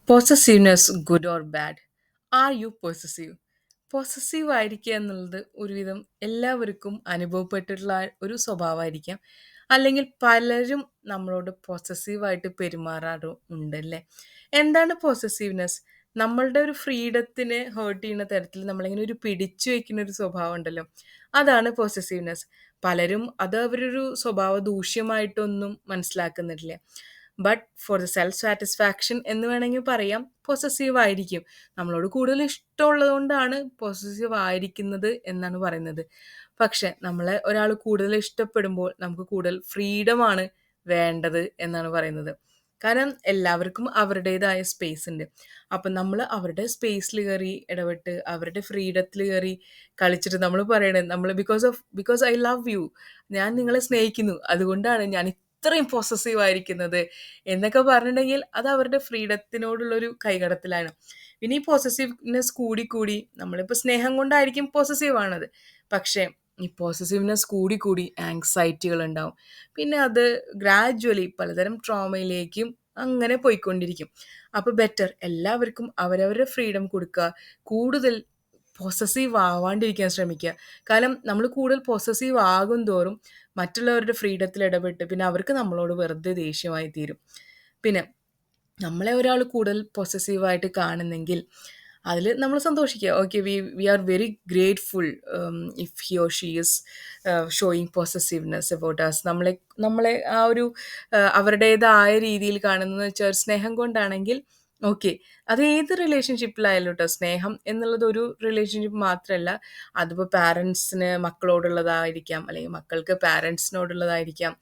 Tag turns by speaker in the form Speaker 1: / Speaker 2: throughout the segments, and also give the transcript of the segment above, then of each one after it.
Speaker 1: Possessiveness good or bad? Are you possessive? Possessive ആയിരിക്കുക എന്നുള്ളത് ഒരുവിധം എല്ലാവർക്കും അനുഭവപ്പെട്ടിട്ടുള്ള ഒരു സ്വഭാവമായിരിക്കാം. അല്ലെങ്കിൽ പലരും നമ്മളോട് പൊസസീവായിട്ട് പെരുമാറാറുണ്ടല്ലേ. എന്താണ് പൊസസീവ്നെസ്? നമ്മളുടെ ഒരു ഫ്രീഡത്തിനെ ഹേർട്ട് ചെയ്യുന്ന തരത്തിൽ നമ്മളിങ്ങനെ ഒരു പിടിച്ചു വെക്കുന്ന ഒരു സ്വഭാവം ഉണ്ടല്ലോ. അതാണ് പൊസസീവ്നെസ്. പലരും അത് അവരൊരു സ്വഭാവ ദൂഷ്യമായിട്ടൊന്നും മനസ്സിലാക്കുന്നില്ല. But for the self satisfaction എന്ന് വേണമെങ്കിൽ പറയാം, പൊസസീവ് ആയിരിക്കും. നമ്മളോട് കൂടുതൽ ഇഷ്ടമുള്ളത് കൊണ്ടാണ് പൊസസീവ് ആയിരിക്കുന്നത് എന്നാണ് പറയുന്നത്. പക്ഷെ നമ്മളെ ഒരാൾ കൂടുതൽ ഇഷ്ടപ്പെടുമ്പോൾ നമുക്ക് കൂടുതൽ ഫ്രീഡമാണ് വേണ്ടത് എന്നാണ് പറയുന്നത്. കാരണം എല്ലാവർക്കും അവരുടേതായ സ്പേസ് ഉണ്ട്. അപ്പം നമ്മൾ അവരുടെ സ്പേസിൽ കയറി ഇടപെട്ട് അവരുടെ ഫ്രീഡത്തിൽ കയറി കളിച്ചിട്ട് നമ്മൾ പറയണത് നമ്മൾ ബിക്കോസ് ഐ ലവ് യു, ഞാൻ നിങ്ങളെ സ്നേഹിക്കുന്നു, അതുകൊണ്ടാണ് ഞാൻ ഇത്രയും പൊസസീവ് ആയിരിക്കുന്നത് എന്നൊക്കെ പറഞ്ഞിട്ടുണ്ടെങ്കിൽ അത് അവരുടെ ഫ്രീഡത്തിനോടുള്ളൊരു കൈകടത്തലാണ്. പിന്നെ ഈ പൊസസീവ്നെസ് കൂടി കൂടി നമ്മളിപ്പോൾ സ്നേഹം കൊണ്ടായിരിക്കും പൊസസീവ് ആണത്. പക്ഷേ ഈ പോസസീവ്നെസ് കൂടി കൂടി ആങ്സൈറ്റികൾ ഉണ്ടാവും. പിന്നെ അത് ഗ്രാജ്വലി പലതരം ട്രോമയിലേക്കും അങ്ങനെ പോയിക്കൊണ്ടിരിക്കും. അപ്പോൾ ബെറ്റർ എല്ലാവർക്കും അവരവരുടെ ഫ്രീഡം കൊടുക്കുക. കൂടുതൽ പൊസസീവ് ആവാണ്ടിരിക്കാൻ ശ്രമിക്കുക. കാരണം നമ്മൾ കൂടുതൽ പൊസസീവ് ആകും തോറും മറ്റുള്ളവരുടെ ഫ്രീഡത്തിൽ ഇടപെട്ട് പിന്നെ അവർക്ക് നമ്മളോട് വെറുതെ ദേഷ്യമായി തീരും. പിന്നെ നമ്മളെ ഒരാൾ കൂടുതൽ പൊസസീവായിട്ട് കാണുന്നെങ്കിൽ അതിൽ നമ്മൾ സന്തോഷിക്കുക. Okay, we are very grateful if he or she is showing possessiveness about us. നമ്മളെ ആ ഒരു അവരുടേതായ രീതിയിൽ കാണുന്നതെന്ന് വെച്ചാൽ ഒരു സ്നേഹം കൊണ്ടാണെങ്കിൽ ഓക്കെ. അത് ഏത് റിലേഷൻഷിപ്പിലായാലും കേട്ടോ, സ്നേഹം എന്നുള്ളത് ഒരു റിലേഷൻഷിപ്പ് മാത്രമല്ല. അതിപ്പോൾ പാരൻസിന് മക്കളോടുള്ളതായിരിക്കാം, അല്ലെങ്കിൽ മക്കൾക്ക് പാരൻസിനോടുള്ളതായിരിക്കാം,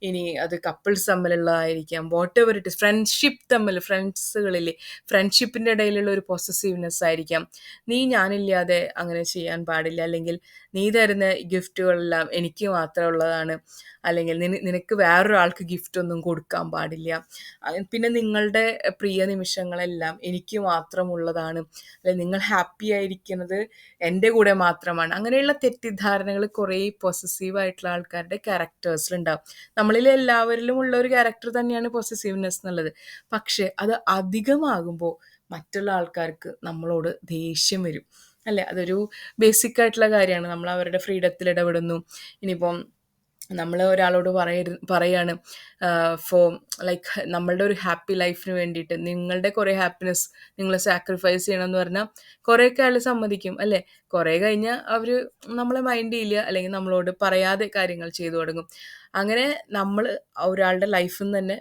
Speaker 1: ഇനി അത് കപ്പിൾസ് തമ്മിലുള്ളതായിരിക്കാം, whatever it is. Friendship തമ്മിൽ ഫ്രണ്ട്സുകളില്ലേ, ഫ്രണ്ട്ഷിപ്പിൻ്റെ ഇടയിലുള്ള ഒരു പൊസസീവ്നെസ് ആയിരിക്കാം. നീ ഞാനില്ലാതെ അങ്ങനെ ചെയ്യാൻ പാടില്ല, അല്ലെങ്കിൽ നീ തരുന്ന ഗിഫ്റ്റുകളെല്ലാം എനിക്ക് മാത്രമുള്ളതാണ്, അല്ലെങ്കിൽ നിനക്ക് വേറൊരാൾക്ക് ഗിഫ്റ്റ് ഒന്നും കൊടുക്കാൻ പാടില്ല, പിന്നെ നിങ്ങളുടെ പ്രിയ നിമിഷങ്ങളെല്ലാം എനിക്ക് മാത്രമുള്ളതാണ്, അല്ലെങ്കിൽ നിങ്ങൾ ഹാപ്പി ആയിരിക്കുന്നത് എൻ്റെ കൂടെ മാത്രമാണ്. അങ്ങനെയുള്ള തെറ്റിദ്ധാരണകൾ കുറേ പൊസസീവ് ആയിട്ടുള്ള ആൾക്കാരുടെ ക്യാരക്ടേഴ്സിലുണ്ടാവും. നമ്മളിൽ എല്ലാവരിലും ഉള്ള ഒരു ക്യാരക്ടർ തന്നെയാണ് പൊസസീവ്നെസ് എന്നുള്ളത്. പക്ഷെ അത് അധികമാകുമ്പോൾ മറ്റുള്ള ആൾക്കാർക്ക് നമ്മളോട് ദേഷ്യം വരും, അല്ലേ? അതൊരു ബേസിക് ആയിട്ടുള്ള കാര്യമാണ്. നമ്മൾ അവരുടെ ഫ്രീഡത്തിൽ ഇടപെടുന്നു. ഇനിയിപ്പം നമ്മൾ ഒരാളോട് പറയാണ് ഫോർ ലൈക്ക് നമ്മളുടെ ഒരു ഹാപ്പി ലൈഫിന് വേണ്ടിയിട്ട് നിങ്ങളുടെ കുറേ ഹാപ്പിനെസ് നിങ്ങൾ സാക്രിഫൈസ് ചെയ്യണമെന്ന് പറഞ്ഞാൽ കുറേയൊക്കെ ആൾ സമ്മതിക്കും, അല്ലേ? കുറേ കഴിഞ്ഞാൽ അവർ നമ്മളെ മൈൻഡ് ചെയ്യില്ല, അല്ലെങ്കിൽ നമ്മളോട് പറയാതെ കാര്യങ്ങൾ ചെയ്തു തുടങ്ങും. അങ്ങനെ നമ്മൾ ഒരാളുടെ ലൈഫിൽ നിന്ന് തന്നെ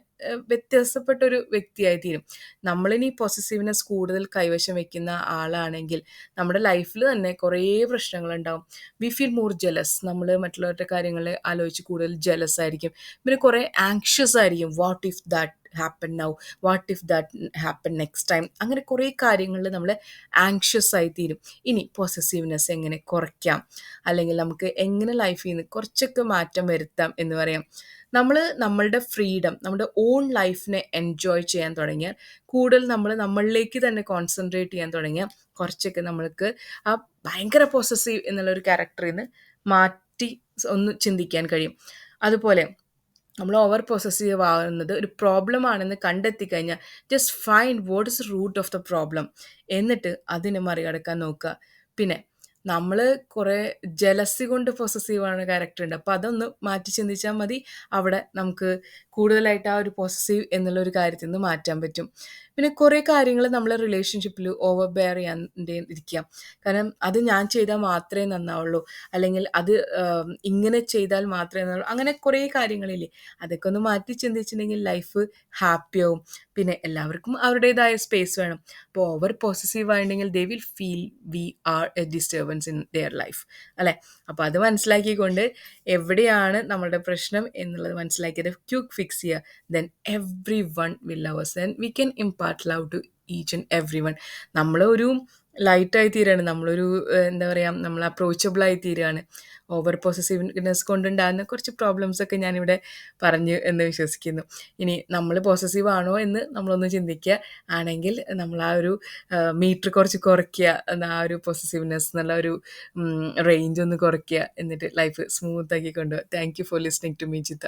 Speaker 1: വ്യത്യാസപ്പെട്ടൊരു വ്യക്തിയായി തീരും. നമ്മളിനി പൊസസീവ്നെസ് കൂടുതൽ കൈവശം വെക്കുന്ന ആളാണെങ്കിൽ നമ്മുടെ ലൈഫിൽ തന്നെ കുറേ പ്രശ്നങ്ങളുണ്ടാവും. We feel more jealous. നമ്മൾ മറ്റുള്ളവരുടെ കാര്യങ്ങൾ ആലോചിച്ച് കൂടുതൽ ജെലസ് ആയിരിക്കും. പിന്നെ കുറേ ആങ്ഷ്യസ് ആയിരിക്കും. What if that happen now, what if that happen next time. അങ്ങനെ കുറേ കാര്യങ്ങളിൽ നമ്മൾ ആങ്ഷ്യസ് ആയി തീരും. ഇനി പൊസസീവ്നെസ് എങ്ങനെ കുറയ്ക്കാം, അല്ലെങ്കിൽ നമുക്ക് എങ്ങനെ ലൈഫിൽ നിന്ന് കുറച്ചൊക്കെ മാറ്റം വരുത്താം എന്ന് പറയാം. നമ്മൾ നമ്മളുടെ ഫ്രീഡം, നമ്മുടെ ഓൺ ലൈഫിനെ എൻജോയ് ചെയ്യാൻ തുടങ്ങിയാൽ, കൂടുതൽ നമ്മൾ നമ്മളിലേക്ക് തന്നെ കോൺസെൻട്രേറ്റ് ചെയ്യാൻ തുടങ്ങിയാൽ കുറച്ചൊക്കെ നമ്മൾക്ക് ആ ഭയങ്കര പൊസസീവ് എന്നുള്ളൊരു ക്യാരക്ടറിൽ നിന്ന് മാറ്റി ഒന്ന് ചിന്തിക്കാൻ കഴിയും. അതുപോലെ നമ്മൾ ഓവർ പൊസസീവ് ആവുന്നത് ഒരു പ്രോബ്ലം ആണെന്ന് കണ്ടെത്തി കഴിഞ്ഞാൽ just find what is root of the problem, എന്നിട്ട് അതിനെ മറികടക്കാൻ നോക്കുക. പിന്നെ നമ്മൾ കുറേ ജലസി കൊണ്ട് പൊസസീവ് ആണ് ക്യാരക്ടർ ഉണ്ട്. അപ്പോൾ അതൊന്ന് മാറ്റി ചിന്തിച്ചാൽ മതി. അവിടെ നമുക്ക് കൂടുതലായിട്ട് ആ ഒരു പൊസസീവ് എന്നുള്ള ഒരു കാര്യത്തിൽ നിന്ന് മാറ്റാൻ പറ്റും. പിന്നെ കുറേ കാര്യങ്ങൾ നമ്മൾ റിലേഷൻഷിപ്പിൽ ഓവർ ബെയർ ചെയ്യാൻ ഇരിക്കുക. കാരണം അത് ഞാൻ ചെയ്താൽ മാത്രമേ നന്നാവുള്ളൂ, അല്ലെങ്കിൽ അത് ഇങ്ങനെ ചെയ്താൽ മാത്രമേ നന്നാവുള്ളൂ, അങ്ങനെ കുറേ കാര്യങ്ങളില്ലേ. അതൊക്കെ ഒന്ന് മാറ്റി ചിന്തിച്ചിട്ടുണ്ടെങ്കിൽ ലൈഫ് ഹാപ്പിയാവും. പിന്നെ എല്ലാവർക്കും അവരുടേതായ സ്പേസ് വേണം. അപ്പോൾ ഓവർ പോസസീവ് ആയിട്ടുണ്ടെങ്കിൽ they will feel we are a disturbance in their life, അല്ലേ? അപ്പോൾ അത് മനസ്സിലാക്കിക്കൊണ്ട് എവിടെയാണ് നമ്മളുടെ പ്രശ്നം എന്നുള്ളത് മനസ്സിലാക്കിയത് ക്വിക്ക് ഫിക്സ് ചെയ്യുക. Then everyone will love us, then we can impart love to each and every one. നമ്മൾ ഒരു ലൈറ്റായി തീരുകയാണ്, നമ്മളൊരു എന്താ പറയുക, നമ്മൾ അപ്രോച്ചബിൾ ആയി തീരുകയാണ്. ഓവർ പോസസീവ്നെസ് കൊണ്ടുണ്ടാകുന്ന കുറച്ച് പ്രോബ്ലംസ് ഒക്കെ ഞാനിവിടെ പറഞ്ഞു എന്ന് വിശ്വസിക്കുന്നു. ഇനി നമ്മൾ പോസസീവ് ആണോ എന്ന് നമ്മളൊന്ന് ചിന്തിക്കുക. ആണെങ്കിൽ നമ്മൾ ആ ഒരു മീറ്റർ കുറച്ച് കുറയ്ക്കുക, ആ ഒരു പോസസീവ്നെസ് എന്നുള്ള ഒരു റേഞ്ച് ഒന്ന് കുറയ്ക്കുക, എന്നിട്ട് ലൈഫ് സ്മൂത്ത് ആക്കി കൊണ്ടുപോകുക. Thank you for listening to me, ചിത്ത.